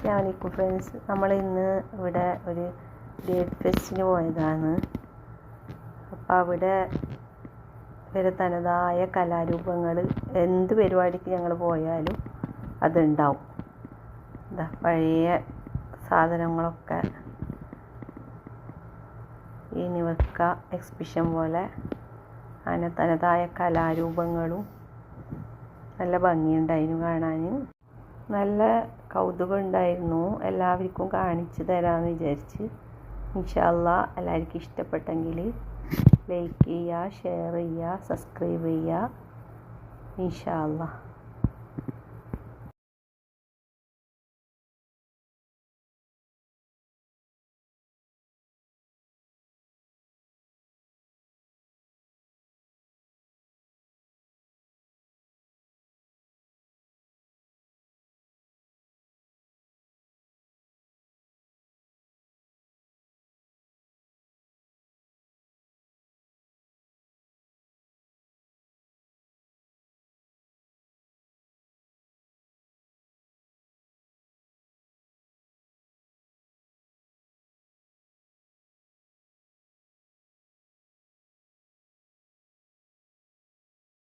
അസ്സലാമു അലൈക്കും ഫ്രണ്ട്സ്. നമ്മളിന്ന് ഇവിടെ ഒരു ഡേറ്റ് ഫെസ്റ്റിന് പോയതാണ്. അപ്പോൾ അവിടെ ഇവരെ തനതായ കലാരൂപങ്ങൾ എന്ത് പരിപാടിക്ക് ഞങ്ങൾ പോയാലും അതുണ്ടാവും. ഇതാ പഴയ സാധനങ്ങളൊക്കെ ഇനി വെക്കുക എക്സിബിഷൻ പോലെ. അങ്ങനെ തനതായ കലാരൂപങ്ങളും നല്ല ഭംഗിയുണ്ടായിരുന്നു കാണാൻ. നല്ല കൗതുകം ഉണ്ടായിരുന്നു. എല്ലാവർക്കും കാണിച്ചു തരാമെന്ന് വിചാരിച്ച്. ഇൻഷാ അല്ലാഹ് എല്ലാവർക്കും ഇഷ്ടപ്പെട്ടെങ്കിൽ ലൈക്ക് ചെയ്യുക, ഷെയർ ചെയ്യുക, സബ്സ്ക്രൈബ് ചെയ്യുക. ഇൻഷാ അല്ലാഹ്.